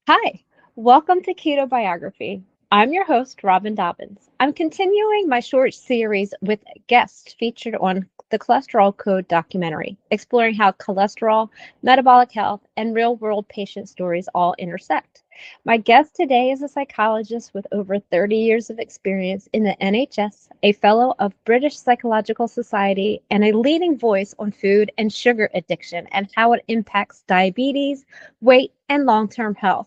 Hi, welcome to Ketobiography. I'm your host, Robyn Dobbins. I'm continuing my short series with guests featured on the Cholesterol Code documentary, exploring how cholesterol, metabolic health, and real world patient stories all intersect. My guest today is a psychologist with over 30 years of experience in the NHS, a fellow of British Psychological Society, and a leading voice on food and sugar addiction and how it impacts diabetes, weight, and long term health.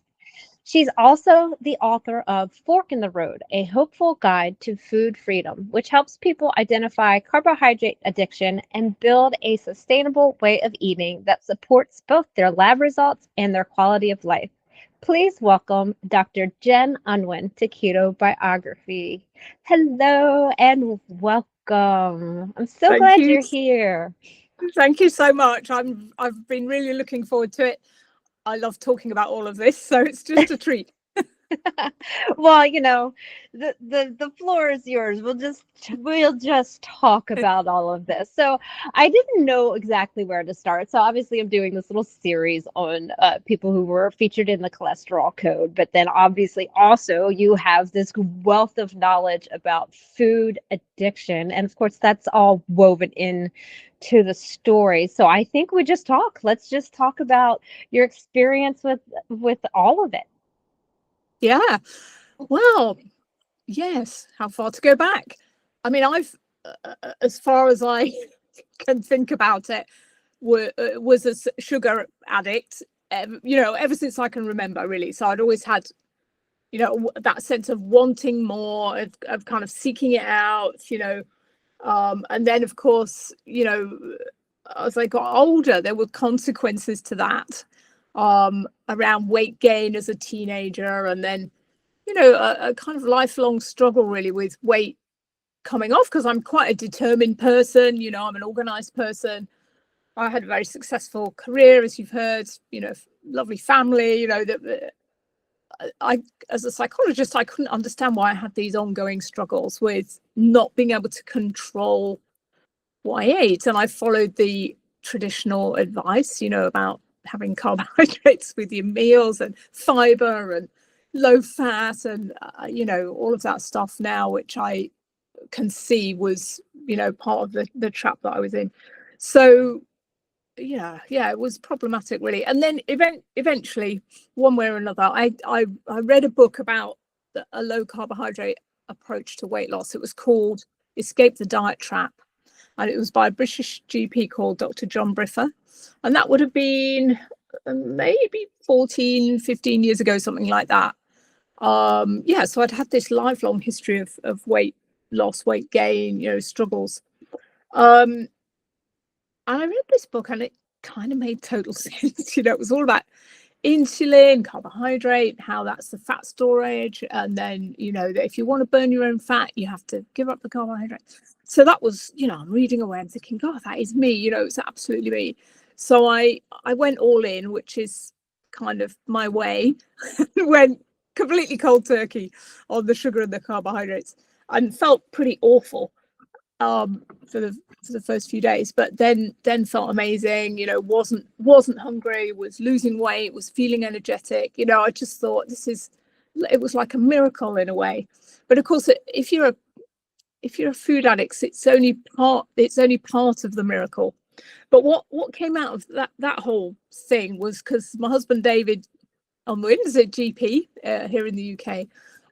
She's also the author of Fork in the Road, a hopeful guide to food freedom, which helps people identify carbohydrate addiction and build a sustainable way of eating that supports both their lab results and their quality of life. Please welcome Dr. Jen Unwin to Keto Biography. Hello and welcome. I'm so Thank glad you. you're here. Thank you so much. I've been really looking forward to it. I love talking about all of this, so it's just a treat. Well, the floor is yours. We'll just talk about all of this. So I didn't know exactly where to start. So obviously I'm doing this little series on people who were featured in the cholesterol code, but then obviously also you have this wealth of knowledge about food addiction, and of course that's all woven in to the story. So I think we just talk. Let's just talk about your experience with all of it. Yeah. Well, yes. How far to go back? I mean, as far as I can think about it, was a sugar addict. Ever since I can remember, really. So I'd always had, that sense of wanting more, of kind of seeking it out. And then, of course, as I got older, there were consequences to that, around weight gain as a teenager, and then, a kind of lifelong struggle really with weight coming off, because I'm quite a determined person. I'm an organized person. I had a very successful career, as you've heard, lovely family, that I, as a psychologist, I couldn't understand why I had these ongoing struggles with not being able to control what I ate. And I followed the traditional advice, about having carbohydrates with your meals and fiber and low fat and, all of that stuff now, which I can see was, part of the trap that I was in. So, yeah, it was problematic, really. And then eventually, one way or another, I read a book about a low carbohydrate approach to weight loss. It was called Escape the Diet Trap, and it was by a British GP called Dr. John Briffer. And that would have been maybe 14, 15 years ago, something like that. So I'd had this lifelong history of weight loss, weight gain, struggles. And I read this book and it kind of made total sense. It was all about insulin, carbohydrate, how that's the fat storage. And then, that if you want to burn your own fat, you have to give up the carbohydrate. So that was, I'm reading away. I'm thinking, God, that is me. It's absolutely me. So I went all in, which is kind of my way. Went completely cold turkey on the sugar and the carbohydrates, and felt pretty awful for the first few days, but then felt amazing. Wasn't hungry, was losing weight, was feeling energetic. I just thought it was like a miracle in a way. But of course, if you're a food addict, it's only part of the miracle. But what came out of that whole thing was, because my husband David Unwin is a GP here in the UK,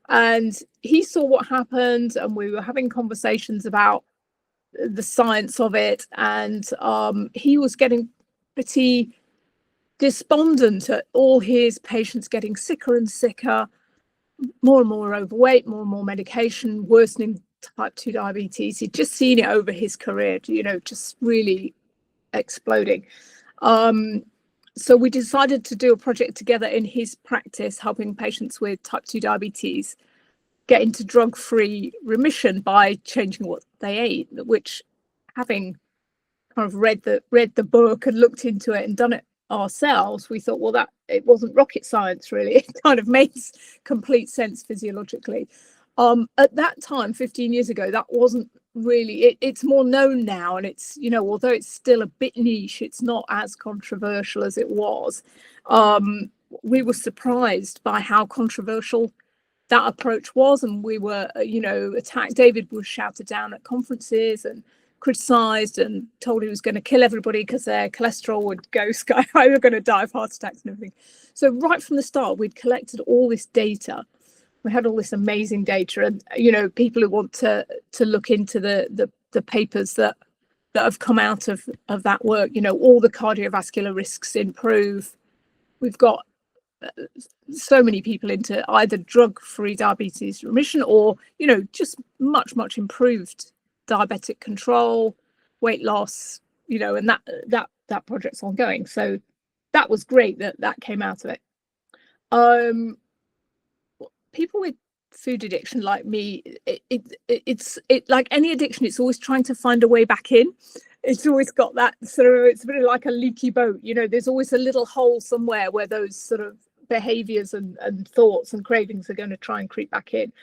and he saw what happened, and we were having conversations about the science of it, and he was getting pretty despondent at all his patients getting sicker and sicker, more and more overweight, more and more medication, worsening type 2 diabetes. He'd just seen it over his career, just really exploding. So we decided to do a project together in his practice, helping patients with type 2 diabetes get into drug-free remission by changing what they ate, which, having kind of read the book and looked into it and done it ourselves, we thought, well, that it wasn't rocket science, really. It kind of makes complete sense physiologically. At that time, 15 years ago, that wasn't really, it's more known now, and it's, although it's still a bit niche, it's not as controversial as it was. we were surprised by how controversial that approach was, and we were, attacked. David was shouted down at conferences and criticized and told he was going to kill everybody because their cholesterol would go sky high, they were going to die of heart attacks and everything. So right from the start, we'd collected all this data. We had all this amazing data, and people who want to look into the papers that have come out of that work, all the cardiovascular risks improve. We've got so many people into either drug-free diabetes remission or just much improved diabetic control, weight loss, and that project's ongoing. So that was great that came out of it. People with food addiction like me, it's like any addiction, it's always trying to find a way back in. It's always got that sort of, it's really like a leaky boat, there's always a little hole somewhere where those sort of behaviors and thoughts and cravings are going to try and creep back in.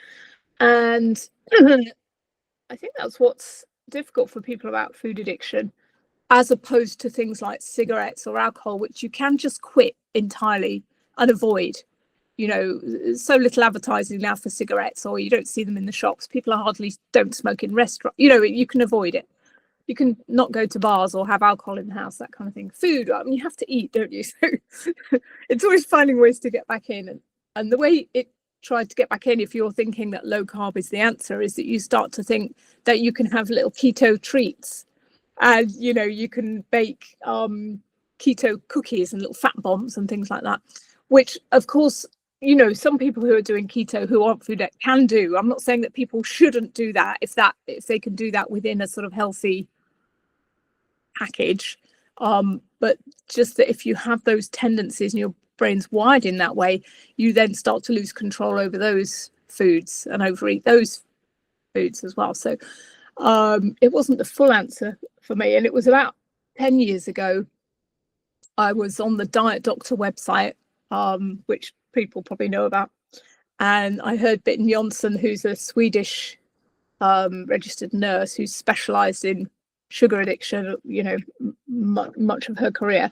And I think that's what's difficult for people about food addiction, as opposed to things like cigarettes or alcohol, which you can just quit entirely and avoid. So little advertising now for cigarettes, or you don't see them in the shops. People hardly don't smoke in restaurants. You can avoid it. You can not go to bars or have alcohol in the house, that kind of thing. Food, I mean, you have to eat, don't you? So it's always finding ways to get back in. And the way it tried to get back in, if you're thinking that low carb is the answer, is that you start to think that you can have little keto treats, and you can bake keto cookies and little fat bombs and things like that, which of course some people who are doing keto who aren't food addict can do. I'm not saying that people shouldn't do that if they can do that within a sort of healthy package, but just that if you have those tendencies and your brain's wired in that way, you then start to lose control over those foods and overeat those foods as well. So it wasn't the full answer for me, and it was about 10 years ago. I was on the Diet Doctor website, which people probably know about, and I heard Bitten Jonsson, who's a Swedish registered nurse who's specialized in sugar addiction, much of her career.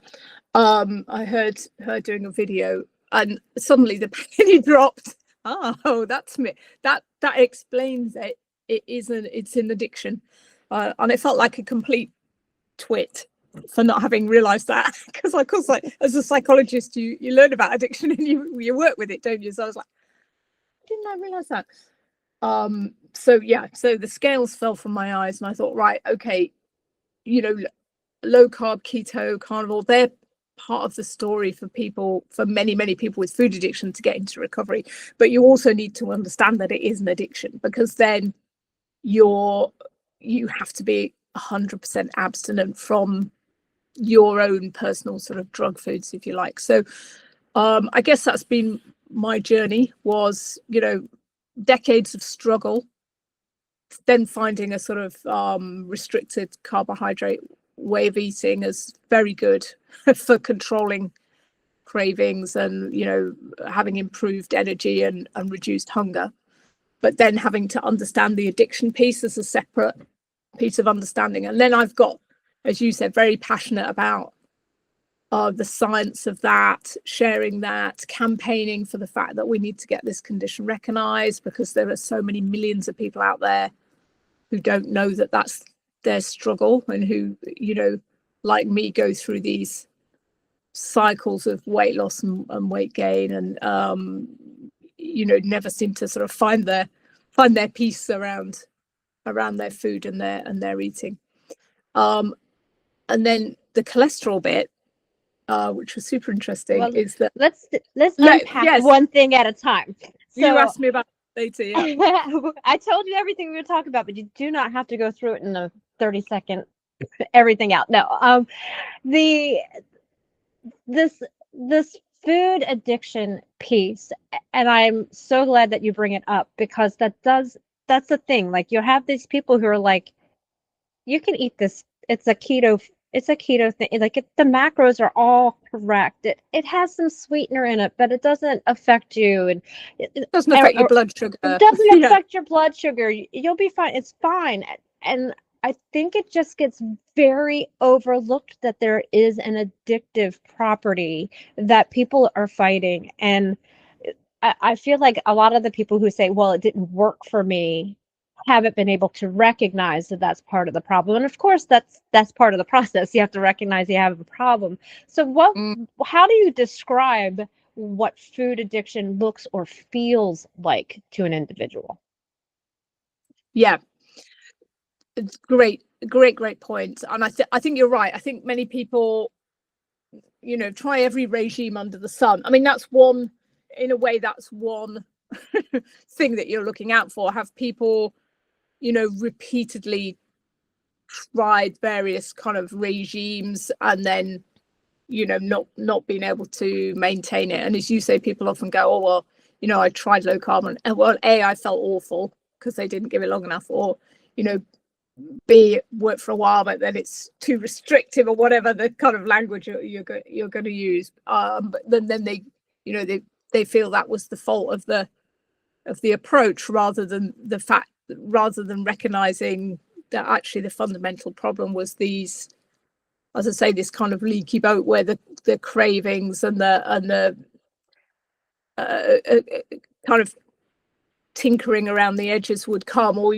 I heard her doing a video, and suddenly the penny dropped. Oh, that's me. That explains it. It's an addiction, and it felt like a complete twit for not having realized that, because of course, like as a psychologist, you learn about addiction and you work with it, don't you? So I was like, didn't I realize that? So the scales fell from my eyes, and I thought, right, okay, low carb, keto, carnivore, they're part of the story for many people with food addiction to get into recovery. But you also need to understand that it is an addiction, because then you have to be 100% abstinent from your own personal sort of drug foods, if you like. So I guess that's been my journey, was decades of struggle, then finding a sort of restricted carbohydrate way of eating as very good for controlling cravings and having improved energy and reduced hunger, but then having to understand the addiction piece as a separate piece of understanding. And then I've got, as you said, very passionate about the science of that, sharing that, campaigning for the fact that we need to get this condition recognized, because there are so many millions of people out there who don't know that that's their struggle, and who like me, go through these cycles of weight loss and weight gain, and never seem to sort of find their peace around their food and their eating. And then the cholesterol bit, which was super interesting, is that let's unpack one thing at a time. So you asked me about later. Yeah. I told you everything we would talk about, but you do not have to go through it in a 30-second everything out. No, this food addiction piece, and I'm so glad that you bring it up, because that's the thing. Like, you have these people who are like, you can eat this, it's a keto thing, like the macros are all correct, it has some sweetener in it, but it doesn't affect you, and it doesn't affect your blood sugar. It doesn't affect your blood sugar. You'll be fine. It's fine. And I think it just gets very overlooked that there is an addictive property that people are fighting. And I feel like a lot of the people who say, well, it didn't work for me, haven't been able to recognize that that's part of the problem. And of course, that's part of the process. You have to recognize you have a problem. So how do you describe what food addiction looks or feels like to an individual? Yeah, it's great point. And I think you're right. I think many people, try every regime under the sun. I mean, that's one thing that you're looking out for. Have people, repeatedly tried various kind of regimes and then, not being able to maintain it. And as you say, people often go, oh, well, I tried low carb and well, I felt awful because they didn't give it long enough, or, B, it worked for a while, but then it's too restrictive, or whatever the kind of language you're going to use. But then they, they feel that was the fault of the approach, rather than recognizing that actually the fundamental problem was these, as I say, this kind of leaky boat where the cravings and the kind of tinkering around the edges would come, or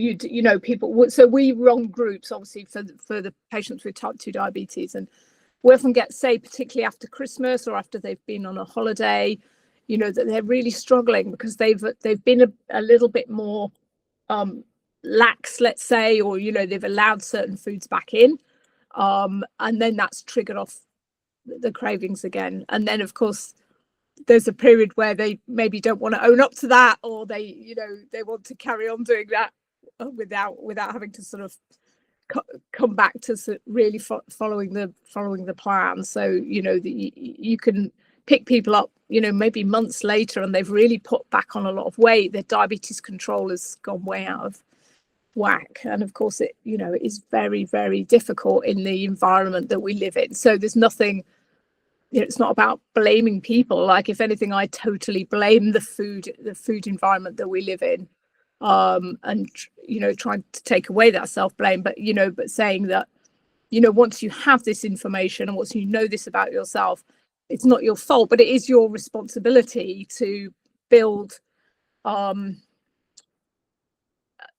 people would. So we run groups, obviously, for the patients with type 2 diabetes, and we often get, say, particularly after Christmas or after they've been on a holiday, that they're really struggling because they've been a little bit more lax, let's say, or they've allowed certain foods back in, and then that's triggered off the cravings again. And then, of course, there's a period where they maybe don't want to own up to that, or they want to carry on doing that without having to sort of come back to really following the plan. So you can pick people up maybe months later, and they've really put back on a lot of weight. Their diabetes control has gone way out of whack, and of course it is very, very difficult in the environment that we live in. So there's nothing, it's not about blaming people. Like, if anything, I totally blame the food environment that we live in, and trying to take away that self-blame, but saying that once you have this information and once you know this about yourself, it's not your fault, but it is your responsibility to build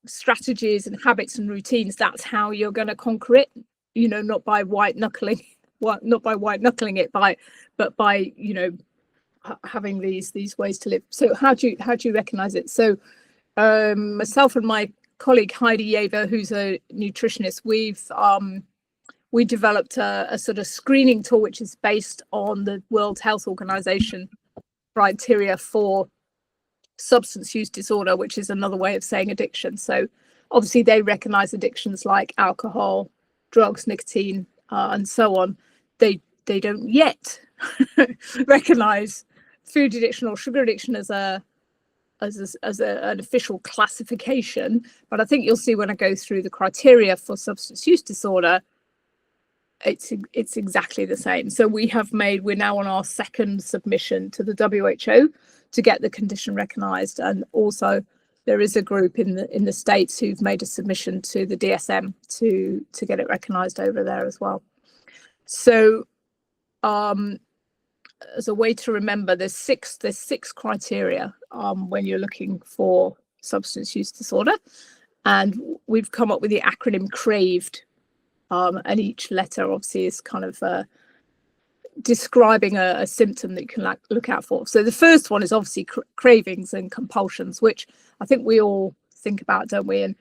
strategies and habits and routines. That's how you're going to conquer it, not by white knuckling it, but by having these ways to live. So how do you recognize it? So myself and my colleague Heidi Yever, who's a nutritionist, we developed a sort of screening tool which is based on the World Health Organization criteria for substance use disorder, which is another way of saying addiction. So obviously they recognize addictions like alcohol, drugs, nicotine, and so on. They don't yet recognize food addiction or sugar addiction as an official classification. But I think you'll see when I go through the criteria for substance use disorder, it's exactly the same. So we're now on our second submission to the WHO to get the condition recognized, and also there is a group in the States who've made a submission to the DSM to get it recognized over there as well. So as a way to remember, there's six criteria when you're looking for substance use disorder, and we've come up with the acronym CRAVED, and each letter obviously is kind of describing a symptom that you can look out for. So the first one is obviously cravings and compulsions, which I think we all think about, don't we? And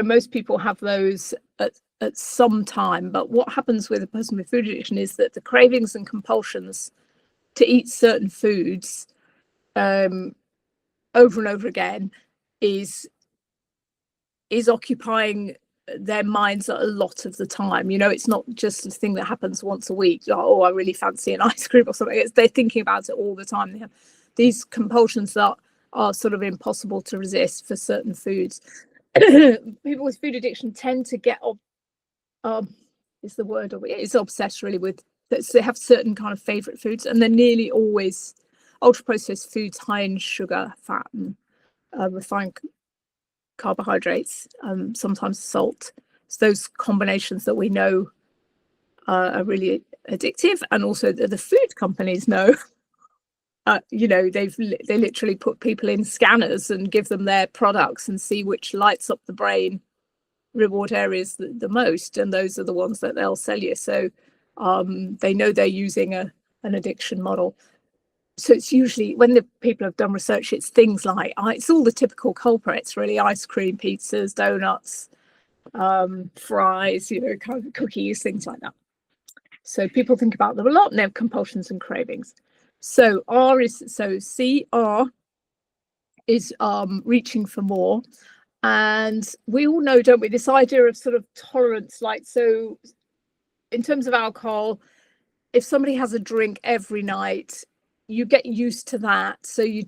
most people have those at some time. But what happens with a person with food addiction is that the cravings and compulsions to eat certain foods over and over again is occupying their minds a lot of the time. It's not just a thing that happens once a week. Oh, I really fancy an ice cream or something. They're thinking about it all the time. They have these compulsions that are sort of impossible to resist for certain foods. People with food addiction tend to get is the word, or it's obsessed really with that. So they have certain kind of favorite foods, and they're nearly always ultra processed foods high in sugar, fat, and refined carbohydrates, sometimes salt. So those combinations that we know are really addictive, and also the food companies know. They literally put people in scanners and give them their products and see which lights up the brain reward areas the most, and those are the ones that they'll sell you. So they know they're using an addiction model. So it's usually, when the people have done research, it's things like, it's all the typical culprits really: ice cream, pizzas, donuts, fries, kind of cookies, things like that. So people think about them a lot, and they have compulsions and cravings. So CR is reaching for more. And we all know, don't we, this idea of sort of tolerance. Like, so in terms of alcohol, if somebody has a drink every night, you get used to that. So you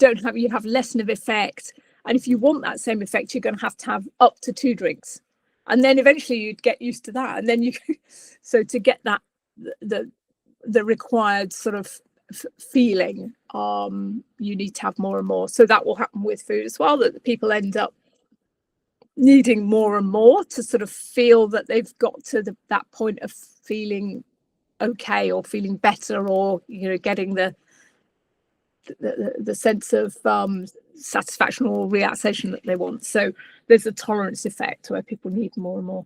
have less of an effect. And if you want that same effect, you're going to have up to 2 drinks. And then eventually you'd get used to that. And then so to get that, the required sort of feeling, you need to have more and more. So that will happen with food as well, that the people end up needing more and more to sort of feel that they've got to that point of feeling okay, or feeling better, or getting the sense of satisfaction or relaxation that they want. So there's a tolerance effect where people need more and more.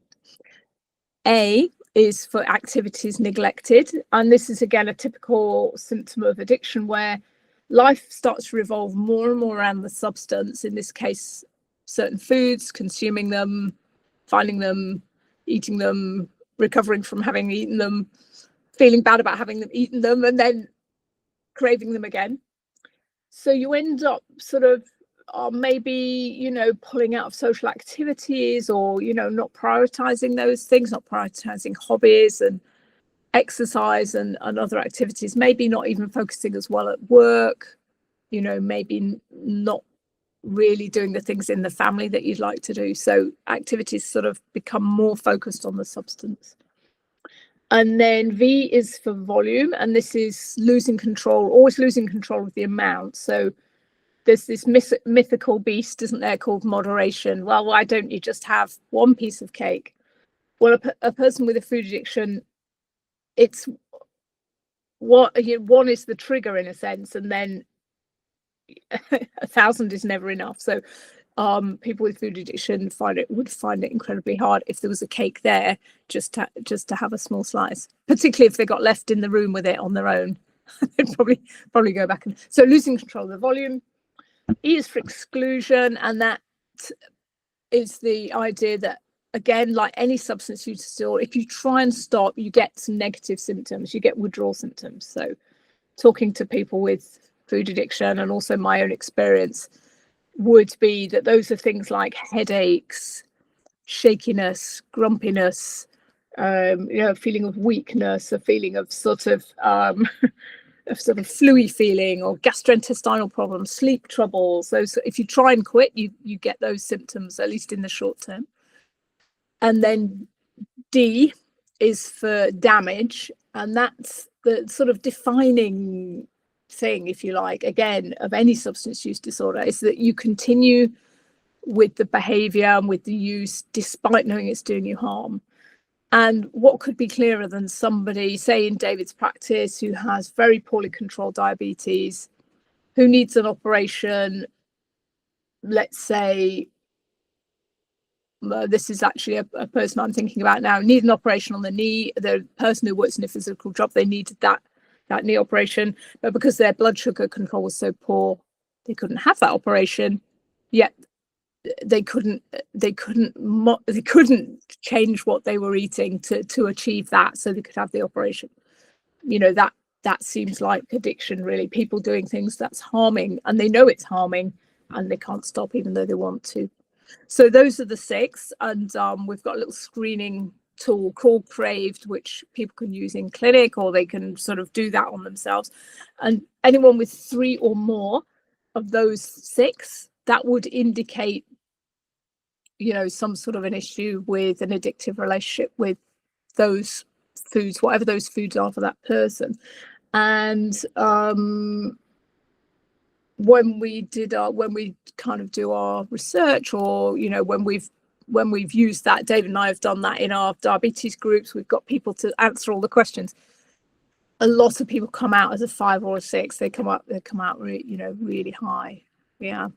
A is for activities neglected, and this is again a typical symptom of addiction, where life starts to revolve more and more around the substance, in this case certain foods, consuming them, finding them, eating them, recovering from having eaten them, feeling bad about having eaten them, and then craving them again. So you end up sort of maybe pulling out of social activities, or not prioritizing those things, not prioritizing hobbies and exercise and other activities, maybe not even focusing as well at work, maybe not really doing the things in the family that you'd like to do. So activities sort of become more focused on the substance. And then V is for volume, and this is always losing control of the amount. So there's this mythical beast, isn't there, called moderation. Well, why don't you just have one piece of cake? Well, a person with a food addiction, it's one is the trigger in a sense, and then 1,000 is never enough. So people with food addiction would find it incredibly hard if there was a cake there just to have a small slice, particularly if they got left in the room with it on their own. They'd probably go back. And so losing control of the volume. E is for exclusion, and that is the idea that, again, like any substance use disorder, if you try and stop, you get some negative symptoms, you get withdrawal symptoms. So talking to people with food addiction, and also my own experience, would be that those are things like headaches, shakiness, grumpiness, a feeling of weakness, a feeling of sort of fluey feeling, or gastrointestinal problems, sleep troubles. Those, if you try and quit, you get those symptoms, at least in the short term. And then D is for damage, and that's the sort of defining thing, if you like, again, of any substance use disorder, is that you continue with the behavior and with the use despite knowing it's doing you harm. And what could be clearer than somebody, say in David's practice, who has very poorly controlled diabetes, who needs an operation, let's say, this is actually a person I'm thinking about now, need an operation on the knee. The person who works in a physical job, they needed that knee operation, but because their blood sugar control was so poor, they couldn't have that operation. Yet they couldn't change what they were eating to achieve that, so they could have the operation. That seems like addiction, really. People doing things that's harming, and they know it's harming, and they can't stop even though they want to. So those are the 6, and we've got a little screening tool called Craved, which people can use in clinic, or they can sort of do that on themselves. And anyone with 3 or more of those 6, that would indicate some sort of an issue with an addictive relationship with those foods, whatever those foods are for that person. And when we kind of do our research, or when we've used that, David and I have done that in our diabetes groups, we've got people to answer all the questions. A lot of people come out as a 5 or a 6. They come out really high. Yeah.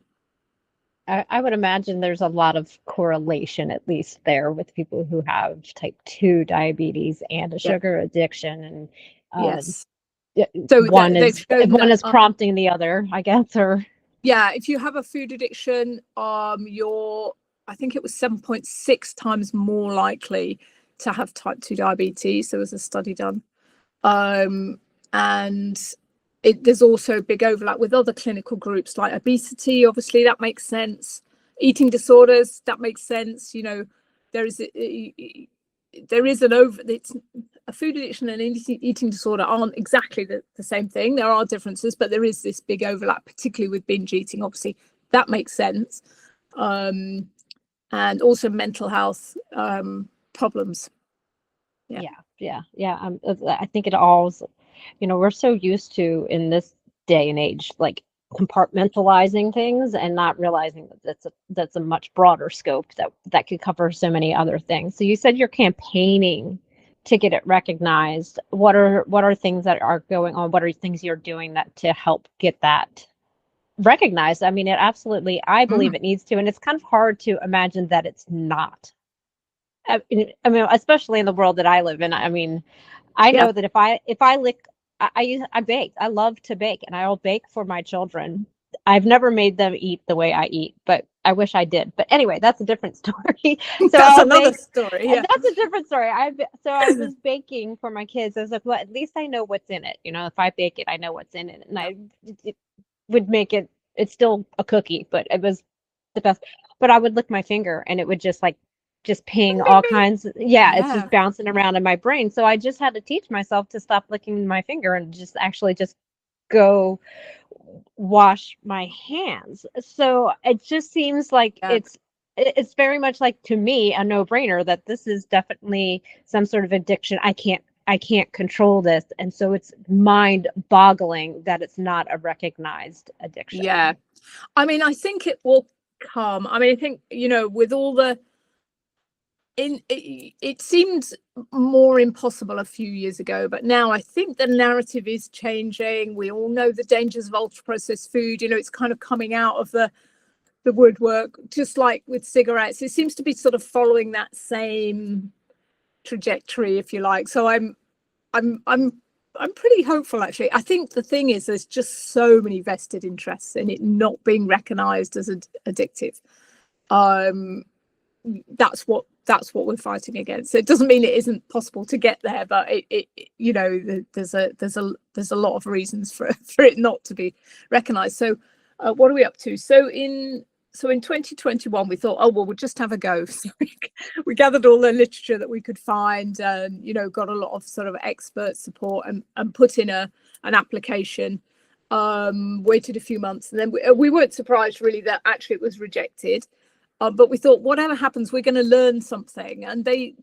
I would imagine there's a lot of correlation, at least there, with people who have type 2 diabetes and a sugar addiction, and yes. So one is prompting the other, I guess, or if you have a food addiction, I think it was 7.6 times more likely to have type 2 diabetes. There was a study done, and there's also a big overlap with other clinical groups like obesity. Obviously, that makes sense. Eating disorders, that makes sense. There is it's a food addiction and eating disorder aren't exactly the same thing. There are differences, but there is this big overlap, particularly with binge eating. Obviously, that makes sense. And also mental health problems. Yeah. I think it all, we're so used to, in this day and age, like compartmentalizing things and not realizing that that's a much broader scope that could cover so many other things. So you said you're campaigning to get it recognized. What are things that are going on? What are things you're doing to help get that recognized? I mean, I believe it needs to, and it's kind of hard to imagine that it's not. I mean, especially in the world that I live in. I mean, I know that if I lick, I bake. I love to bake, and I'll bake for my children. I've never made them eat the way I eat, but I wish I did. But anyway, that's a different story. So that's another story. Yeah, that's a different story. I was baking for my kids. I was like, well, at least I know what's in it. If I bake it, I know what's in it, and it would make it. It's still a cookie, but it was the best. But I would lick my finger, and it would just ping all kinds. It's just bouncing around in my brain. So I just had to teach myself to stop licking my finger and just go wash my hands. So it just seems like it's very much like, to me, a no-brainer that this is definitely some sort of addiction. I can't control this. And so it's mind-boggling that it's not a recognized addiction. Yeah. I mean, I think it will come. I mean, I think, with all the it seemed more impossible a few years ago, but now I think the narrative is changing. We all know the dangers of ultra processed food. It's kind of coming out of the woodwork, just like with cigarettes. It seems to be sort of following that same trajectory, if you like. So I'm pretty hopeful, actually. I think the thing is, there's just so many vested interests in it not being recognized as addictive. That's what we're fighting against. So it doesn't mean it isn't possible to get there, but there's a lot of reasons for it not to be recognized. So what are we up to? So in 2021, we thought, oh well, we'll just have a go. So we gathered all the literature that we could find, and got a lot of sort of expert support, and put in an application. Waited a few months, and then we weren't surprised really that actually it was rejected. But we thought, whatever happens, we're going to learn something. And they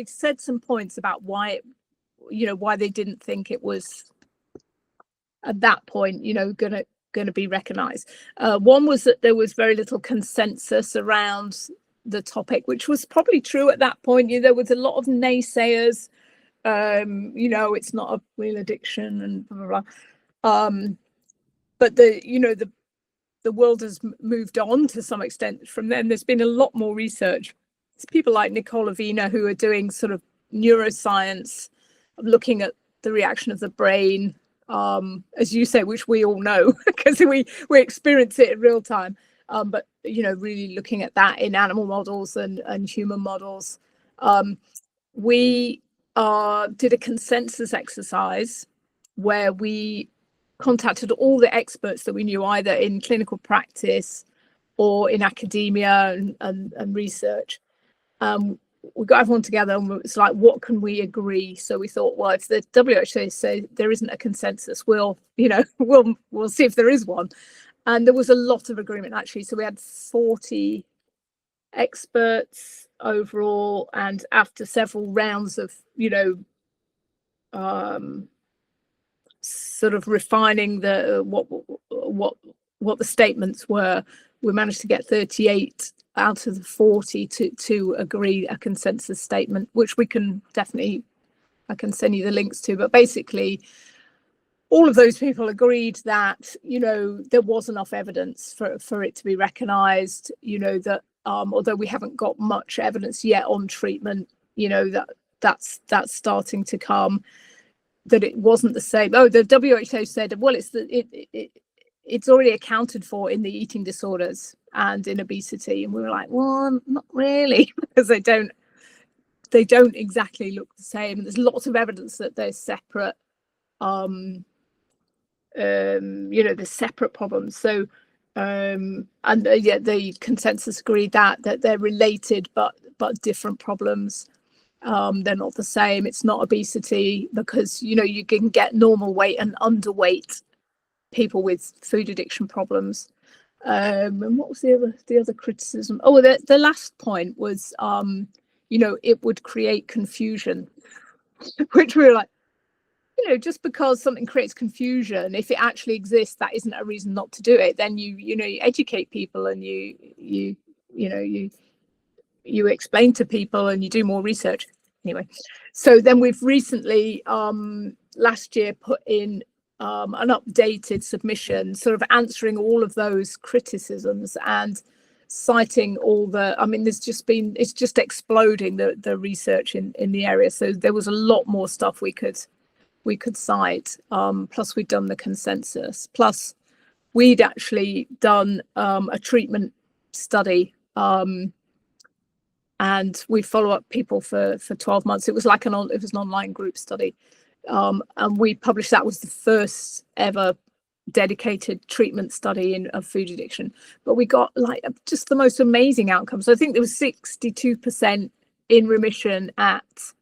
said some points about why they didn't think it was at that point, going to be recognized. One was that there was very little consensus around the topic, which was probably true at that point. There was a lot of naysayers. It's not a real addiction and blah, blah, blah. But the world has moved on to some extent from then. There's been a lot more research. It's people like Nicole Avena who are doing sort of neuroscience, looking at the reaction of the brain, as you say, which we all know because we experience it in real time. But really looking at that in animal models and human models. We did a consensus exercise where we contacted all the experts that we knew, either in clinical practice or in academia and research. We got everyone together and it's like, what can we agree? So we thought, well, if the WHO say there isn't a consensus, we'll see if there is one. And there was a lot of agreement, actually. So we had 40 experts overall, and after several rounds of sort of refining what the statements were. We managed to get 38 out of the 40 to agree a consensus statement, which we can definitely, I can send you the links to. But basically, all of those people agreed that, you know, there was enough evidence for it to be recognised, you know, that although we haven't got much evidence yet on treatment, you know, that's starting to come, that it wasn't the same. Oh, the WHO said, well, it's already accounted for in the eating disorders and in obesity. And we were like, well, not really, because they don't exactly look the same. And there's lots of evidence that they're separate, you know, there's separate problems. So, yeah, the consensus agreed that they're related, but different problems. They're not the same. It's not obesity, because, you know, you can get normal weight and underweight people with food addiction problems. And what was the other criticism? Oh, the last point was, you know, it would create confusion, which we were like, you know, just because something creates confusion, if it actually exists, that isn't a reason not to do it. Then you know, you educate people, and you explain to people, and you do more research. Anyway, so then we've recently last year put in an updated submission, sort of answering all of those criticisms and citing all the, I mean, it's just exploding, the research in the area. So there was a lot more stuff we could cite, plus we'd done the consensus, plus we'd actually done a treatment study, and we follow up people for 12 months. It was like an online group study, and we published, that was the first ever dedicated treatment study of food addiction. But we got like just the most amazing outcomes. I think there was 62% in remission at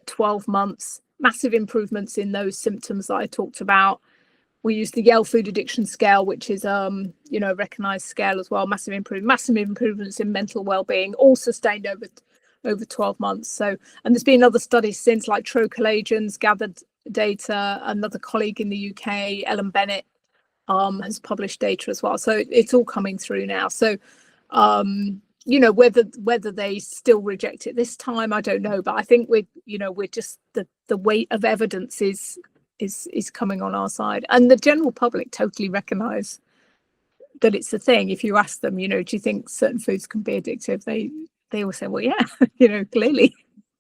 12 months, massive improvements in those symptoms that I talked about. We used the Yale Food Addiction Scale, which is you know, a recognized scale as well. Massive improvements in mental well-being, all sustained over 12 months. So, and there's been other studies since, like Trochalagens gathered data. Another colleague in the UK, Ellen Bennett, has published data as well. So it's all coming through now. So, you know, whether they still reject it this time, I don't know. But I think we're just, the weight of evidence is coming on our side, and the general public totally recognize that it's a thing. If you ask them, you know, do you think certain foods can be addictive, they will say, well, yeah, you know, clearly.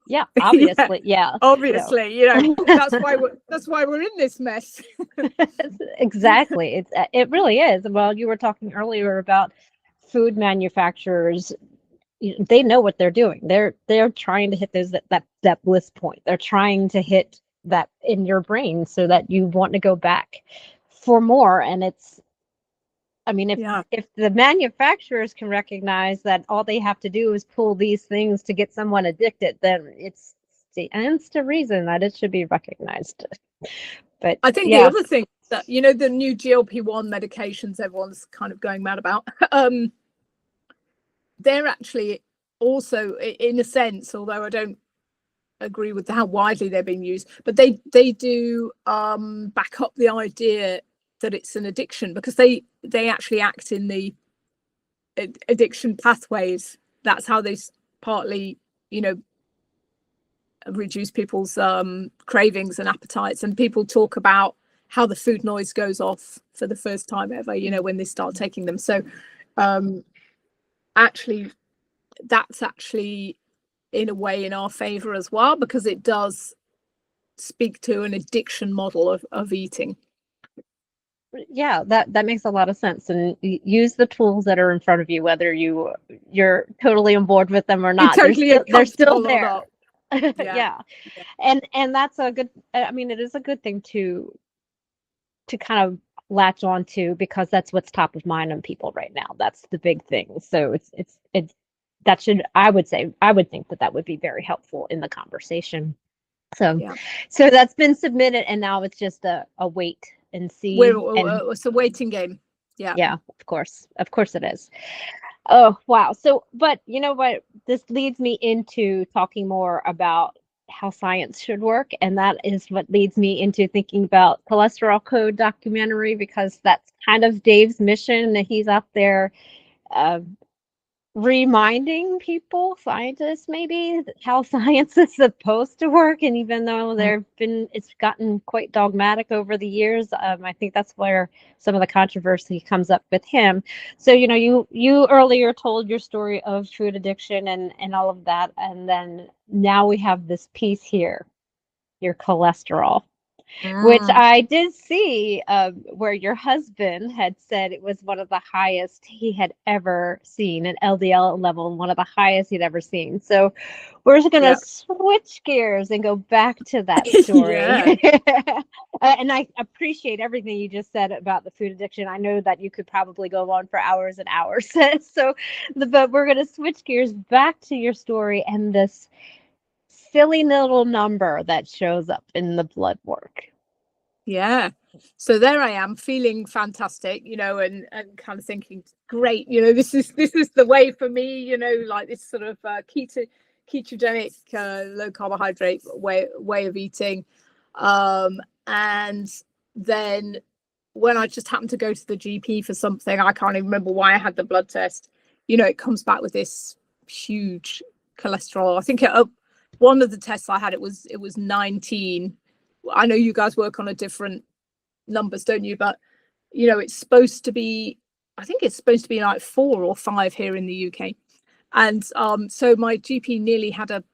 Yeah, obviously. Yeah, obviously, you know, that's why we're in this mess. Exactly. It really is. Well, you were talking earlier about food manufacturers. They know what they're doing. They're trying to hit that bliss point. They're trying to hit that in your brain so that you want to go back for more. And it's, I mean, if the manufacturers can recognize that all they have to do is pull these things to get someone addicted, then it's the reason that it should be recognized. But I think the other thing that, you know, the new GLP-1 medications everyone's kind of going mad about, they're actually also, in a sense, although I don't agree with how widely they're being used, but they do back up the idea that it's an addiction, because they actually act in the addiction pathways. That's how they partly, you know, reduce people's cravings and appetites. And people talk about how the food noise goes off for the first time ever, you know, when they start taking them. So actually, that's actually in a way in our favor as well, because it does speak to an addiction model of eating. Yeah, that makes a lot of sense. And use the tools that are in front of you, whether you're totally on board with them or not. They're still there. Yeah. And that's a good, I mean, it is a good thing to kind of latch on to, because that's what's top of mind on people right now. That's the big thing. So it's that should, I would think that would be very helpful in the conversation. So so that's been submitted, and now it's just a wait and see. It's a waiting game. Yeah, of course it is. Oh wow. So, but you know what, this leads me into talking more about how science should work, and that is what leads me into thinking about cholesterol code documentary, because that's kind of Dave's mission, that he's out there uh, reminding people, scientists maybe, how science is supposed to work. And even though it's gotten quite dogmatic over the years, I think that's where some of the controversy comes up with him. So, you earlier told your story of food addiction and all of that, and then now we have this piece here, your cholesterol, which I did see, where your husband had said it was one of the highest he had ever seen, an LDL level, one of the highest he'd ever seen. So we're just going to switch gears and go back to that story. And I appreciate everything you just said about the food addiction. I know that you could probably go on for hours and hours. But we're going to switch gears back to your story and this silly little number that shows up in the blood work. Yeah. So there I am, feeling fantastic, and kind of thinking, great, this is the way for me, like this sort of ketogenic, low carbohydrate way of eating. And then when I just happened to go to the GP for something, I can't even remember why I had the blood test, it comes back with this huge cholesterol. I think one of the tests I had, it was 19. I know you guys work on a different numbers, don't you? But it's supposed to be, I think it's supposed to be like 4 or 5 here in the UK. And so my GP nearly had a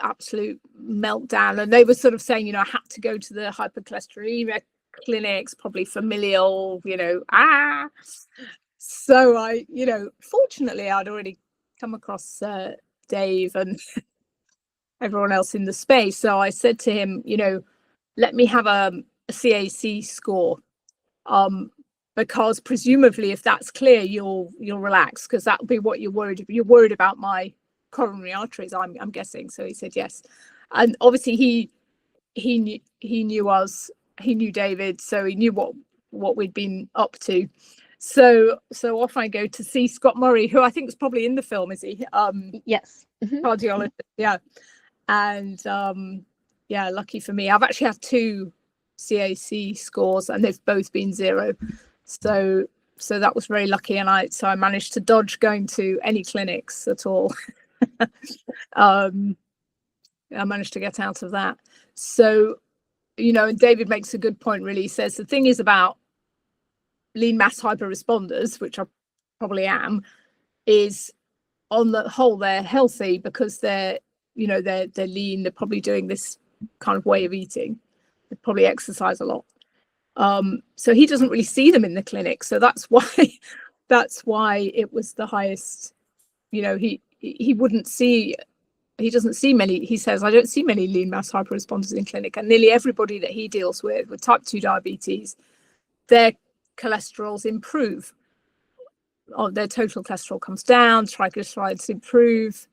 absolute meltdown, and they were sort of saying, I had to go to the hypercholesterolemia clinics, probably familial, So I, fortunately I'd already come across Dave and everyone else in the space. So I said to him, let me have a CAC score, because presumably if that's clear, you'll relax, because that'll be what you're worried about my coronary arteries, I'm guessing. So he said yes, and obviously he knew us, he knew David, so he knew what we'd been up to. So off I go to see Scott Murray, who I think is probably in the film, is he? Yes. Cardiologist, yeah. And lucky for me, I've actually had 2 CAC scores and they've both been 0. So that was very lucky, and I managed to dodge going to any clinics at all. I managed to get out of that. So, and David makes a good point, really. He says the thing is about lean mass hyper responders, which I probably am, is on the whole they're healthy because they're lean, they're probably doing this kind of way of eating, they probably exercise a lot. So he doesn't really see them in the clinic, so that's why it was the highest. He doesn't see many. He says, I don't see many lean mass hyper responders in clinic, and nearly everybody that he deals with type 2 diabetes, their cholesterols improve. Their total cholesterol comes down, triglycerides improve,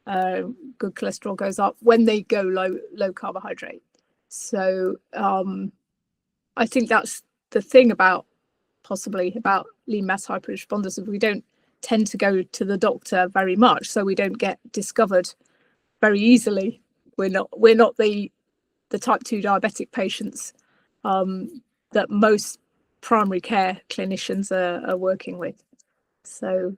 good cholesterol goes up when they go low carbohydrate. So I think that's the thing about lean mass hyper responders, is we don't tend to go to the doctor very much, so we don't get discovered very easily. We're not the type 2 diabetic patients that most primary care clinicians are working with. So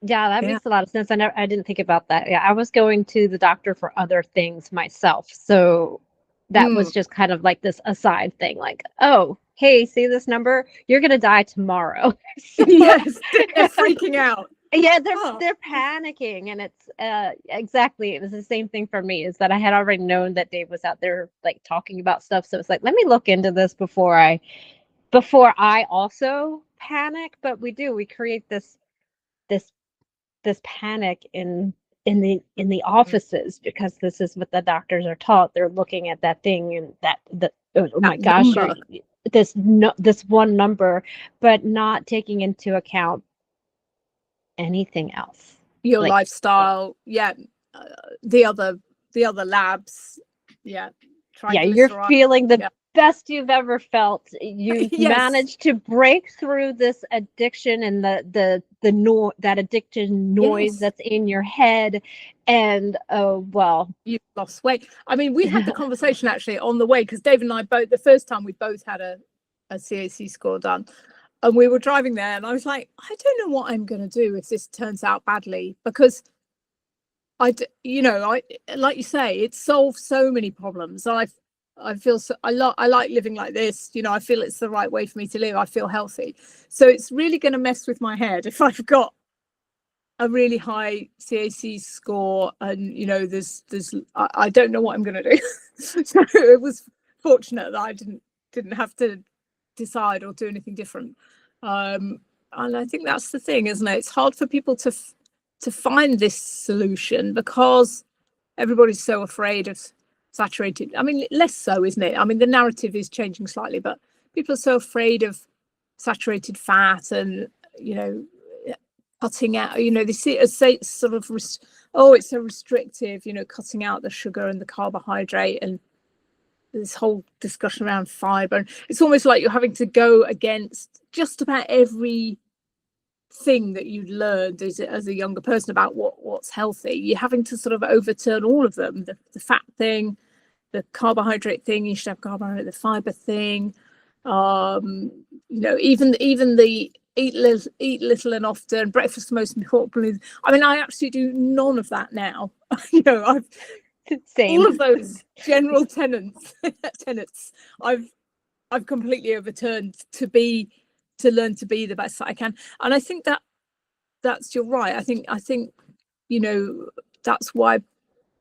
yeah, that makes a lot of sense. I didn't think about that. Yeah, I was going to the doctor for other things myself, so that was just kind of like this aside thing, like, oh, hey, see this number? You're gonna die tomorrow. Yes, they're freaking out. Yeah, they're panicking, and it's exactly, it was the same thing for me, is that I had already known that Dave was out there like talking about stuff, so it's like, let me look into this before I also panic. But we create this panic in the offices, because this is what the doctors are taught. They're looking at that thing, and oh my gosh, this one number, but not taking into account anything else, your lifestyle, the other labs, you're feeling the best you've ever felt. You've Yes. managed to break through this addiction and that addiction noise Yes. that's in your head. And well, You've lost weight. I mean, we had the conversation actually on the way, because Dave and I both, the first time we both had a CAC score done, and we were driving there, and I was like, I don't know what I'm going to do if this turns out badly, because I like you say, it solves so many problems. I feel so, I like living like this. I feel it's the right way for me to live. I feel healthy. So it's really going to mess with my head if I've got a really high CAC score, and there's I don't know what I'm going to do. So it was fortunate that I didn't have to decide or do anything different. And I think that's the thing, isn't it? It's hard for people to find this solution, because everybody's so afraid of saturated. I mean, less so, isn't it? I mean, the narrative is changing slightly, but people are so afraid of saturated fat, and cutting out, they see it as sort of it's so restrictive, cutting out the sugar and the carbohydrate, and this whole discussion around fiber. And it's almost like you're having to go against just about every thing that you'd learned as a younger person about what's healthy. You're having to sort of overturn all of them, the fat thing, the carbohydrate thing, you should have carbohydrate, the fiber thing, even the eat little and often, breakfast most important. I mean, I actually do none of that now. I've same. all of those general tenets I've completely overturned to learn to be the best that I can. And I think that's you're right. I think that's why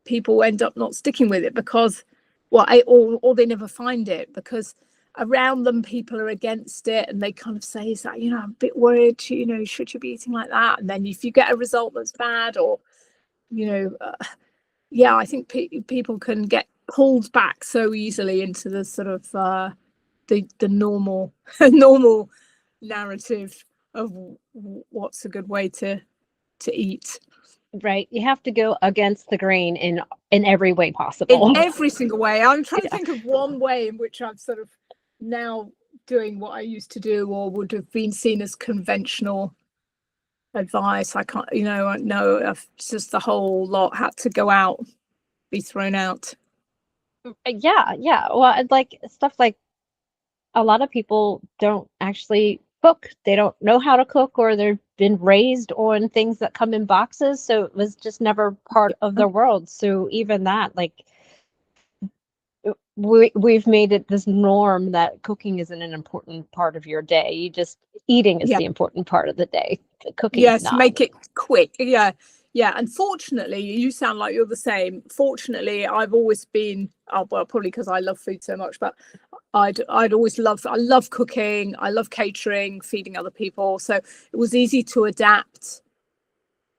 people end up not sticking with it, because or they never find it, because around them people are against it, and they kind of say, is that, I'm a bit worried, should you be eating like that? And then if you get a result that's bad, or I think people can get pulled back so easily into the sort of the normal normal narrative of what's a good way to eat. Right, you have to go against the grain in every way possible. In every single way. I'm trying to think of one way in which I'm sort of now doing what I used to do, or would have been seen as conventional advice. I can't, no, I've just the whole lot had to go out, be thrown out. Yeah. Well, like stuff like a lot of people don't actually cook. They don't know how to cook, or they've been raised on things that come in boxes. So it was just never part of their world. So even that, like, we've made it this norm that cooking isn't an important part of your day. Eating is the important part of the day. Cooking, yes, not. make it quick. Yeah. And fortunately, you sound like you're the same. Fortunately, I've always been, probably because I love food so much, but I love cooking. I love catering, feeding other people. So it was easy to adapt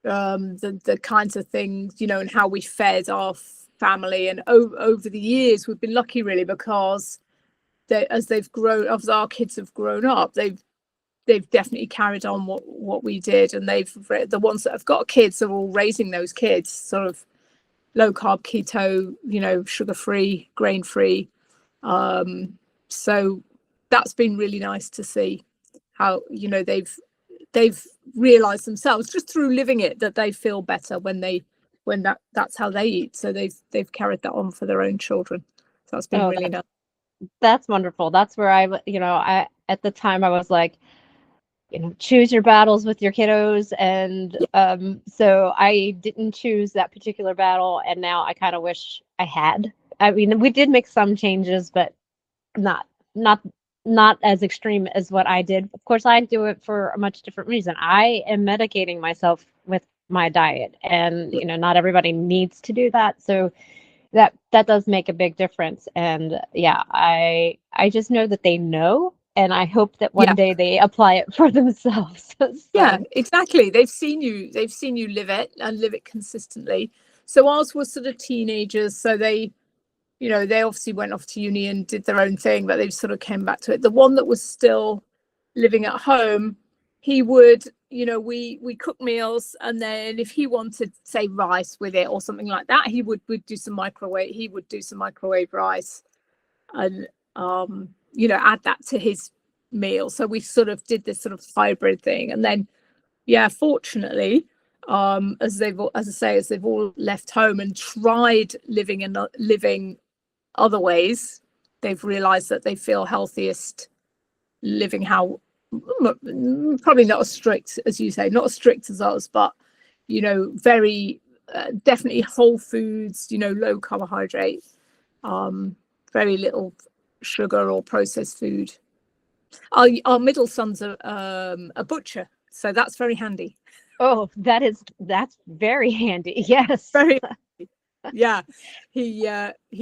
the kinds of things, and how we fed our family. And over the years, we've been lucky, really, because as our kids have grown up, they've definitely carried on what we did, and the ones that have got kids are all raising those kids sort of low carb, keto, sugar free, grain free. So that's been really nice to see how they've realized themselves just through living it that they feel better when that's how they eat. So they've carried that on for their own children. So that's been really nice. That's wonderful. That's where I at the time I was like, choose your battles with your kiddos. And so I didn't choose that particular battle. And now I kind of wish I had. I mean, we did make some changes, but not as extreme as what I did. Of course, I do it for a much different reason. I am medicating myself with my diet, and not everybody needs to do that. So that does make a big difference. And I just know that they know, and I hope that one day they apply it for themselves. So. Yeah, exactly. They've seen you live it, and live it consistently. So ours were sort of teenagers, so they obviously went off to uni and did their own thing, but they sort of came back to it. The one that was still living at home, he would, we cook meals, and then if he wanted, say, rice with it or something like that, he would do some microwave rice. And add that to his meal. So we sort of did this sort of hybrid thing. And then, fortunately, as they've all left home and tried living other ways, they've realized that they feel healthiest living how, probably not as strict as you say, not as strict as us, but very definitely whole foods, low carbohydrate, very little sugar or processed food. Our middle son's a butcher, so that's very handy. Oh, that's very handy. Yes. Very handy. Yeah. He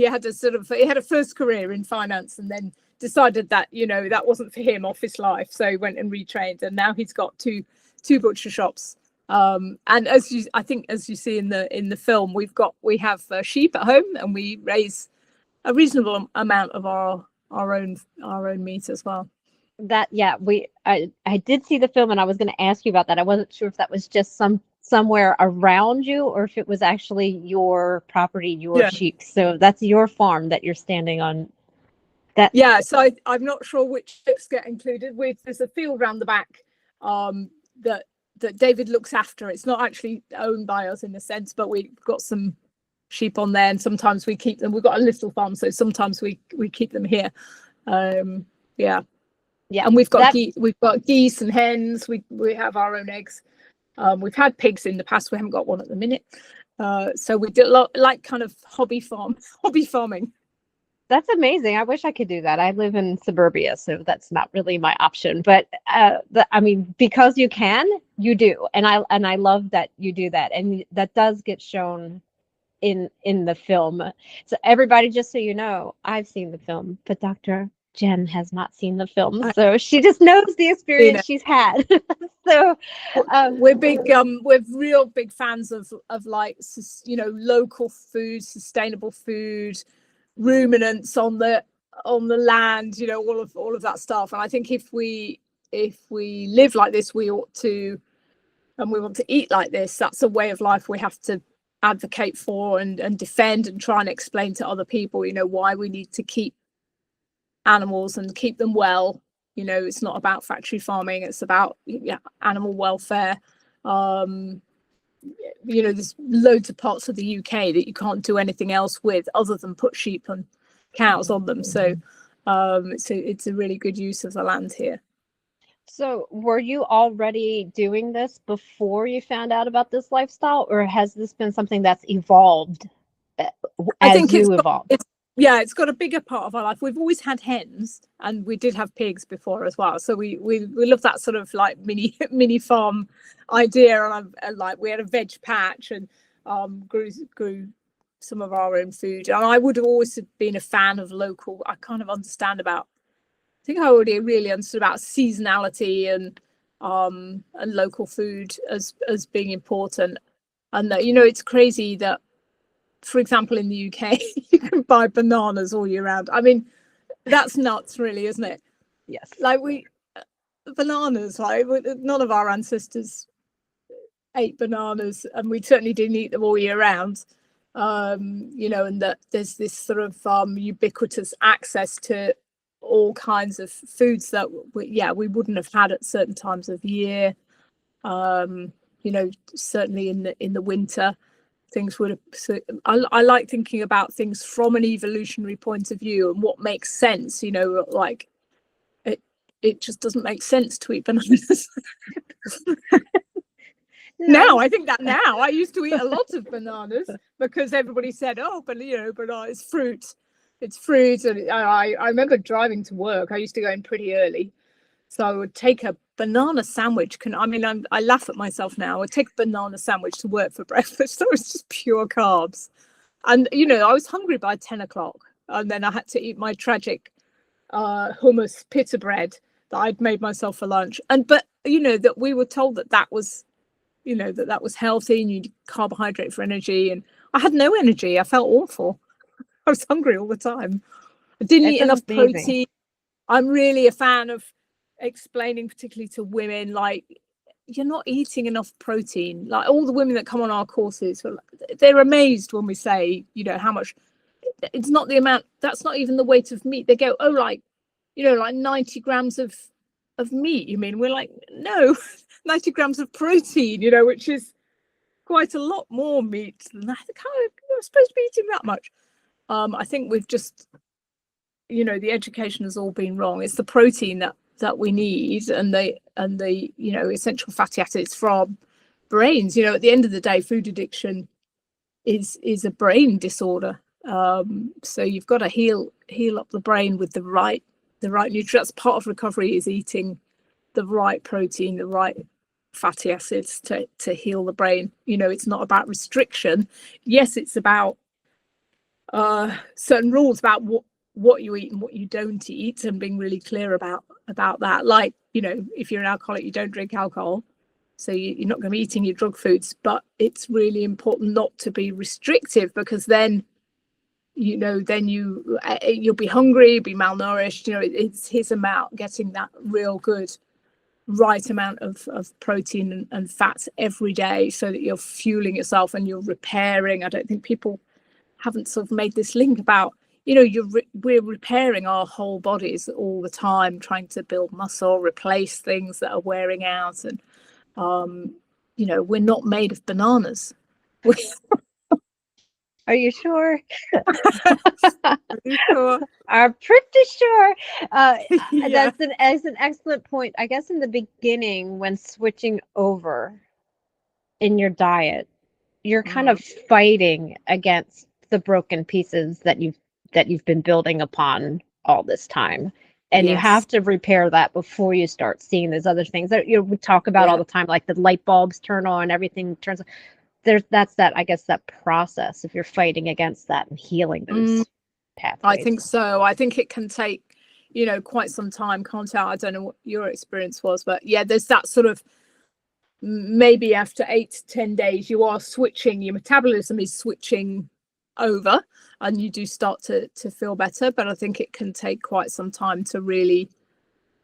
had a first career in finance, and then decided that that wasn't for him, office life, so he went and retrained, and now he's got two butcher shops. And as you see in the film, we have sheep at home, and we raise a reasonable amount of our own meat as well. I did see the film, and I was going to ask you about that. I wasn't sure if that was just somewhere around you, or if it was actually your property, your sheep. So that's your farm that you're standing on. So I'm not sure which ships get included. There's a field around the back that David looks after. It's not actually owned by us in a sense, but we've got some sheep on there, and sometimes we keep them. We've got a little farm, so sometimes we keep them here. And we've got geese and hens. We have our own eggs. We've had pigs in the past. We haven't got one at the minute. So we do a lot, like kind of hobby farming. That's amazing. I wish I could do that. I live in suburbia, so that's not really my option. But because you can, you do, and I love that you do that, and that does get shown in the film. So everybody, just so you know, I've seen the film, but Dr. Jen has not seen the film, so she just knows the experience she's had. So we're real big fans of like local food, sustainable food, ruminants on the land, all of that stuff. And I think if we live like this, we ought to, and we want to eat like this. That's a way of life we have to advocate for and defend and try and explain to other people, why we need to keep animals and keep them well. It's not about factory farming, it's about animal welfare. There's loads of parts of the UK that you can't do anything else with other than put sheep and cows on them. So it's a really good use of the land here. So were you already doing this before you found out about this lifestyle, or has this been something that's evolved as you evolved? It's got a bigger part of our life. We've always had hens, and we did have pigs before as well. So we love that sort of like mini farm idea. And like we had a veg patch and grew some of our own food. And I would have always been a fan of local. I kind of understand about. I think I already really understood about seasonality and local food as being important. And that it's crazy that, for example, in the UK, you can buy bananas all year round. I mean, that's nuts, really, isn't it? Yes. Like bananas, like none of our ancestors ate bananas, and we certainly didn't eat them all year round. And that there's this sort of ubiquitous access to all kinds of foods that we wouldn't have had at certain times of year. Certainly in the winter. Things would have. I like thinking about things from an evolutionary point of view and what makes sense. Like it just doesn't make sense to eat bananas. Now I think that now I used to eat a lot of bananas because everybody said, oh, but banana is fruit. It's fruit, and I remember driving to work. I used to go in pretty early, so I would take a banana sandwich. I laugh at myself now. I would take a banana sandwich to work for breakfast. That was just pure carbs. And, I was hungry by 10 o'clock. And then I had to eat my tragic hummus pita bread that I'd made myself for lunch. But that we were told that was, that was healthy and you need carbohydrate for energy. And I had no energy. I felt awful. I was hungry all the time. I didn't eat enough protein. I'm really a fan of explaining, particularly to women, like, you're not eating enough protein. Like all the women that come on our courses, they're amazed when we say, how much it's not the amount, that's not even the weight of meat. They go, oh, like, you know, like 90 grams of meat, you mean? We're like, no, 90 grams of protein, you know, which is quite a lot more meat than that. We're supposed to be eating that much. I think we've just, you know, the education has all been wrong. It's the protein that we need, and the you know, essential fatty acids from brains. You know, at the end of the day, food addiction is a brain disorder. So you've got to heal up the brain with the right nutrients. Part of recovery is eating the right protein, the right fatty acids to heal the brain. You know, it's not about restriction. Yes, it's about certain rules about what you eat and what you don't eat, and being really clear about that. Like, you know, if you're an alcoholic, you don't drink alcohol, so you're not going to be eating your drug foods. But it's really important not to be restrictive, because then, you know, then you'll be hungry, you'll be malnourished. You know, it's about getting that real good right amount of protein and fats every day, so that you're fueling yourself and you're repairing. I don't think people haven't sort of made this link about, you know, we're repairing our whole bodies all the time, trying to build muscle, replace things that are wearing out. And you know, we're not made of bananas. Are you sure? Sure. I'm pretty sure. Yeah. That's an excellent point. I guess in the beginning, when switching over in your diet, you're kind of fighting against the broken pieces that you've been building upon all this time. And you have to repair that before you start seeing those other things that, you know, we talk about all the time, like the light bulbs turn on, everything turns on. That's that, I guess, that process, if you're fighting against that and healing those pathways. I think so. I think it can take, you know, quite some time. Can't tell. I don't know what your experience was, but yeah, there's that sort of, maybe after 8 to 10 days, you are switching, your metabolism is switching over, and you do start to feel better. But I think it can take quite some time to really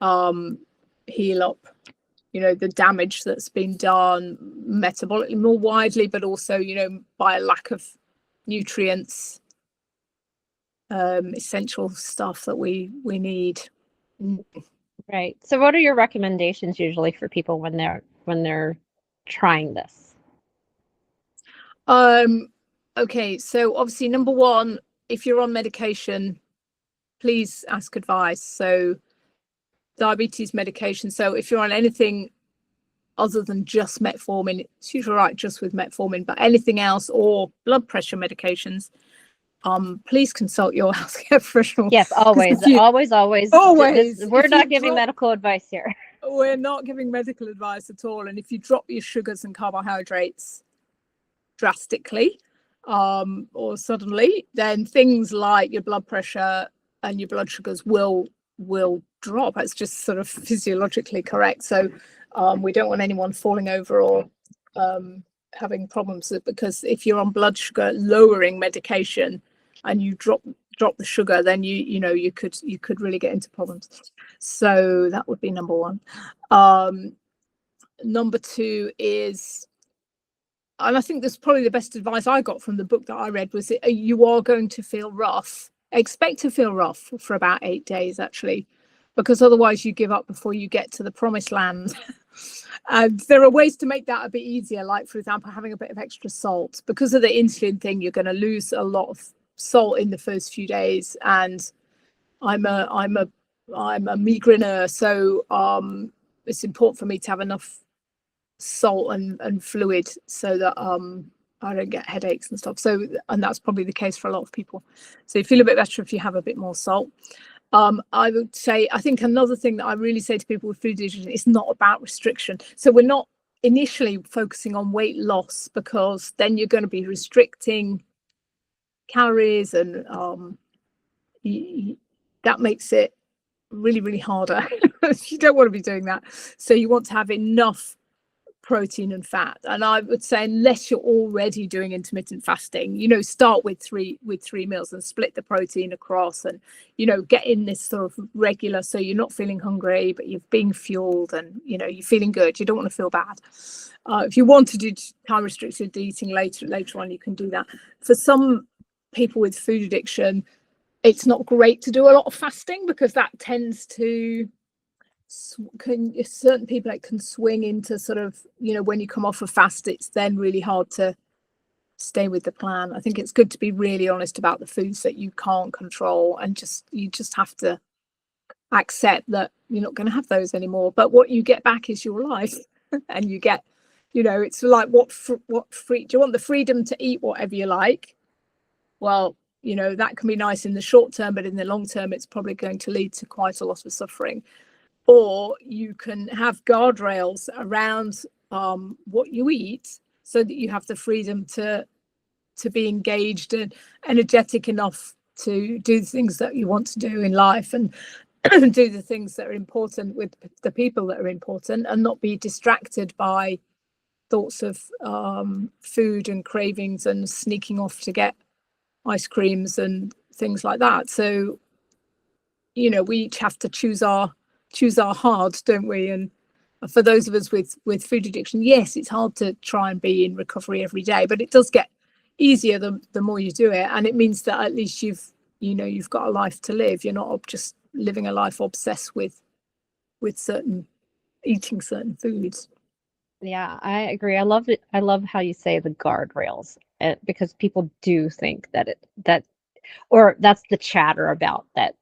heal up, you know, the damage that's been done metabolically more widely, but also, you know, by a lack of nutrients, essential stuff that we need. Right. So what are your recommendations usually for people when they're trying this? Okay, so obviously, number one, if you're on medication, please ask advice. So diabetes medication, so if you're on anything other than just metformin, it's usually right just with metformin, but anything else, or blood pressure medications, please consult your healthcare professional. Yes, always. We're not giving medical advice here. We're not giving medical advice at all. And if you drop your sugars and carbohydrates drastically, or suddenly, then things like your blood pressure and your blood sugars will drop. It's just sort of physiologically correct. So we don't want anyone falling over or having problems, because if you're on blood sugar lowering medication and you drop the sugar, then you know you could really get into problems. So that would be number one. Number two is, and I think that's probably the best advice I got from the book that I read, was that you are going to feel rough. Expect to feel rough for about 8 days, actually, because otherwise you give up before you get to the promised land. And there are ways to make that a bit easier, like, for example, having a bit of extra salt. Because of the insulin thing, you're going to lose a lot of salt in the first few days. And I'm a migraineur, so it's important for me to have enough salt and fluid so that I don't get headaches and stuff. So, and that's probably the case for a lot of people. So you feel a bit better if you have a bit more salt. I would say, I think another thing that I really say to people with food addiction, it's not about restriction. So we're not initially focusing on weight loss, because then you're going to be restricting calories, and that makes it really, really harder. You don't want to be doing that. So you want to have enough protein and fat. And I would say, unless you're already doing intermittent fasting, you know, start with three meals and split the protein across, and, you know, get in this sort of regular, so you're not feeling hungry, but you're being fueled, and, you know, you're feeling good. You don't want to feel bad. If you want to do time restricted eating later on, you can do that. For some people with food addiction, it's not great to do a lot of fasting, because that tends to certain people, it can swing into sort of, when you come off a fast, it's then really hard to stay with the plan. I think it's good to be really honest about the foods that you can't control, and you just have to accept that you're not going to have those anymore. But what you get back is your life. And you get, it's like what free do you want? The freedom to eat whatever you like. Well, that can be nice in the short term, but in the long term, it's probably going to lead to quite a lot of suffering. Or you can have guardrails around what you eat, so that you have the freedom to be engaged and energetic enough to do the things that you want to do in life, and do the things that are important with the people that are important, and not be distracted by thoughts of food and cravings and sneaking off to get ice creams and things like that. So, we each have to choose our hard, don't we? And for those of us with food addiction, yes, it's hard to try and be in recovery every day, but it does get easier the more you do it. And it means that at least you've got a life to live. You're not just living a life obsessed with eating certain foods. Yeah, I agree. I love it. I love how you say the guardrails, because people do think or that's the chatter about that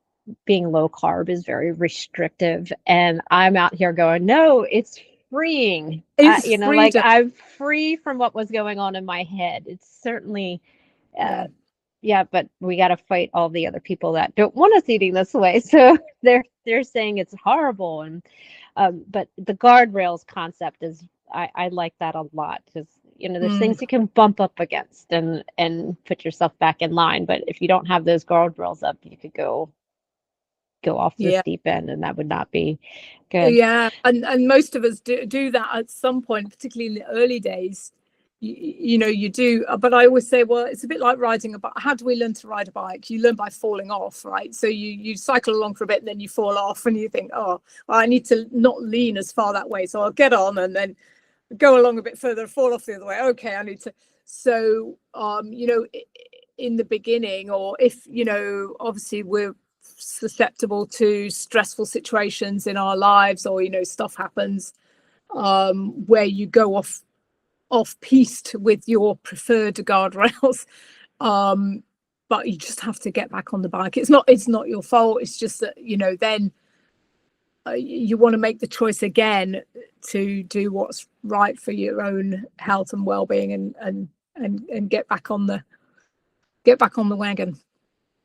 being low carb is very restrictive. And I'm out here going, no, it's freeing. Like I'm free from what was going on in my head. It's certainly, yeah, but we got to fight all the other people that don't want us eating this way. So they're saying it's horrible. And but the guardrails concept is, I like that a lot, because there's things you can bump up against and put yourself back in line. But if you don't have those guardrails up, you could go off the deep end, and that would not be good. Yeah, and most of us do that at some point, particularly in the early days. You do, but I always say, well, it's a bit like riding a bike. How do we learn to ride a bike? You learn by falling off, right? So you cycle along for a bit, and then you fall off, and you think, oh, well, I need to not lean as far that way, so I'll get on and then go along a bit further, fall off the other way. Okay, I need to. So in the beginning, or if obviously we're susceptible to stressful situations in our lives, or stuff happens where you go off piste with your preferred guardrails, but you just have to get back on the bike. It's not your fault. It's just that then you want to make the choice again to do what's right for your own health and well-being, and get back on the wagon.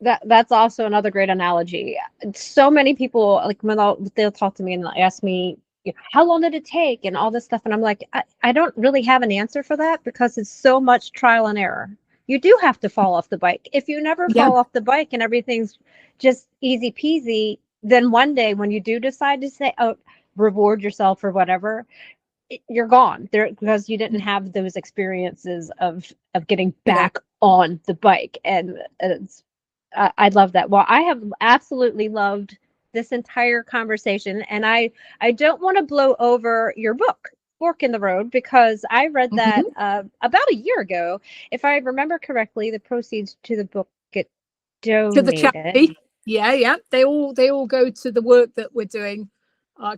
That's also another great analogy. So many people, like, when they'll talk to me and ask me, how long did it take and all this stuff, and I'm like, I don't really have an answer for that, because it's so much trial and error. You do have to fall off the bike. If you never fall off the bike and everything's just easy peasy, then one day when you do decide to say, reward yourself or whatever, you're gone there, because you didn't have those experiences of getting back on the bike. And I love that. Well, I have absolutely loved this entire conversation, and I don't want to blow over your book, Fork in the Road, because I read that about a year ago. If I remember correctly, the proceeds to the book get donated to the charity. Yeah, they all go to the work that we're doing,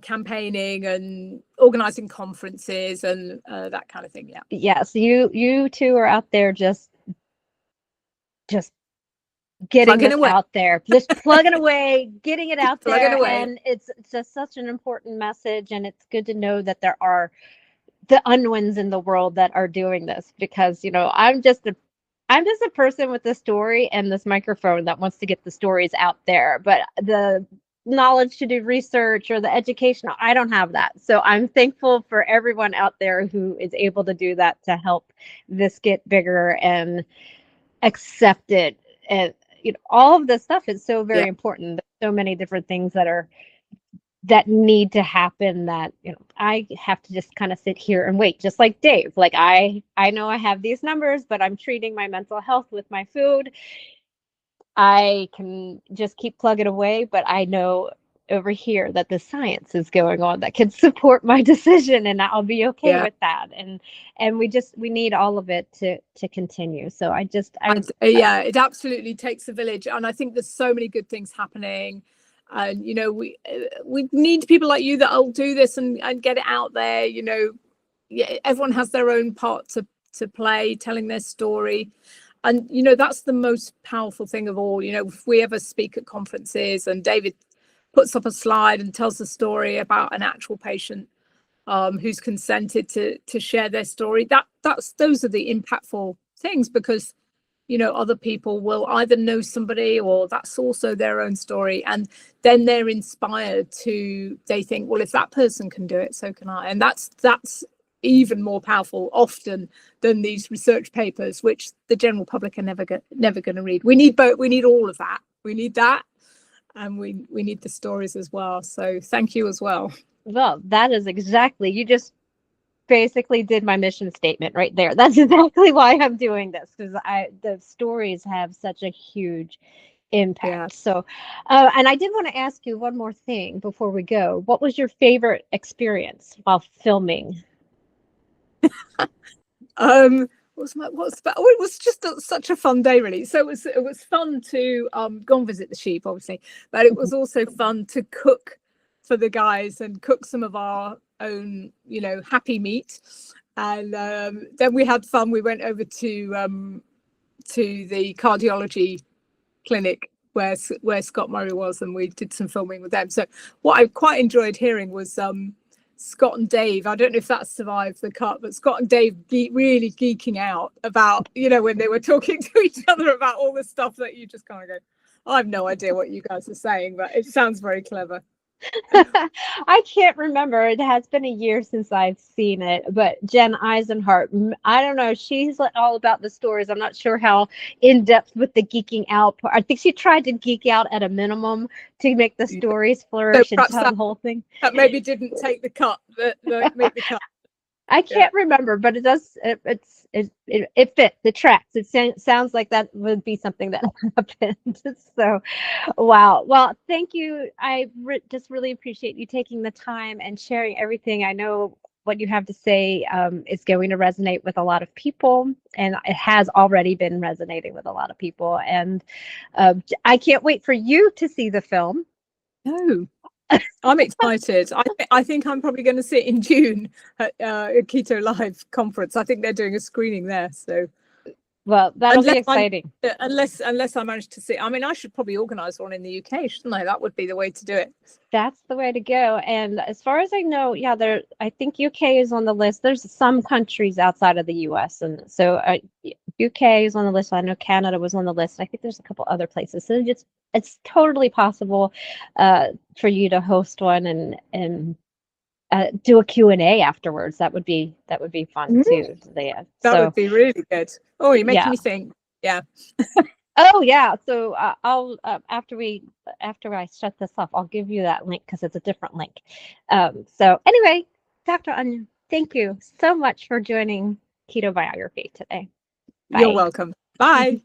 campaigning and organizing conferences and that kind of thing. So you two are out there just getting it out there, just plugging away, getting it out there. And it's just such an important message, and it's good to know that there are the Unwins in the world that are doing this, because I'm just a person with a story and this microphone that wants to get the stories out there, but the knowledge to do research or the education, I don't have that. So I'm thankful for everyone out there who is able to do that, to help this get bigger and accepted. And all of this stuff is so very important. There's so many different things that need to happen, that I have to just kind of sit here and wait, just like Dave. Like, I know I have these numbers, but I'm treating my mental health with my food. I can just keep plugging away, but I know over here that the science is going on that can support my decision, and I'll be okay with that. And we need all of it to continue. So yeah, it absolutely takes a village, and I think there's so many good things happening. And you know, we need people like you that'll do this and get it out there. You know, yeah, everyone has their own part to play, telling their story. And you know, that's the most powerful thing of all. You know, if we ever speak at conferences and David puts up a slide and tells a story about an actual patient who's consented to share their story, those are the impactful things, because you know, other people will either know somebody or that's also their own story, and then they're inspired they think, well, if that person can do it, so can I. And that's even more powerful often than these research papers, which the general public are never going to read. We need both. We need all of that. We need that, and we need the stories as well. So thank you as well. Well, that is exactly, you just basically did my mission statement right there. That's exactly why I'm doing this, because the stories have such a huge impact. So and I did want to ask you one more thing before we go. What was your favorite experience while filming? It was just such a fun day, really. So it was fun to go and visit the sheep, obviously, but it was also fun to cook for the guys and cook some of our own, you know, happy meat. And then we had fun. We went over to the cardiology clinic where Scott Murray was, and we did some filming with them. So what I quite enjoyed hearing was Scott and Dave, I don't know if that survived the cut, but Scott and Dave really geeking out about, you know, when they were talking to each other about all the stuff that you just kind of go, I have no idea what you guys are saying, but it sounds very clever. I can't remember. It has been a year since I've seen it, but Jen Eisenhart, I don't know. She's all about the stories. I'm not sure how in depth with the geeking out part. I think she tried to geek out at a minimum to make the stories flourish and tell the whole thing. That maybe didn't take the cut. Make the cut. I can't remember, but it does. It fit the tracks. It sounds like that would be something that happened. So, wow. Well, thank you. I just really appreciate you taking the time and sharing everything. I know what you have to say is going to resonate with a lot of people, and it has already been resonating with a lot of people. And I can't wait for you to see the film. No. I'm excited. I think I'm probably going to sit in June at a Keto Live conference. I think they're doing a screening there. So, well, that'll be exciting. Unless I manage to see. I mean, I should probably organise one in the UK, shouldn't I? That would be the way to do it. That's the way to go. And as far as I know, yeah, I think UK is on the list. There's some countries outside of the US, and so UK is on the list. I know Canada was on the list. I think there's a couple other places. So it's totally possible for you to host one and do a Q&A afterwards. That would be fun too. Yeah, that would be really good. Oh, you're making me think. Yeah. Oh yeah. So I'll after I shut this off, I'll give you that link because it's a different link. So anyway, Dr. Unwin, thank you so much for joining Ketobiography today. Bye. You're welcome. Bye.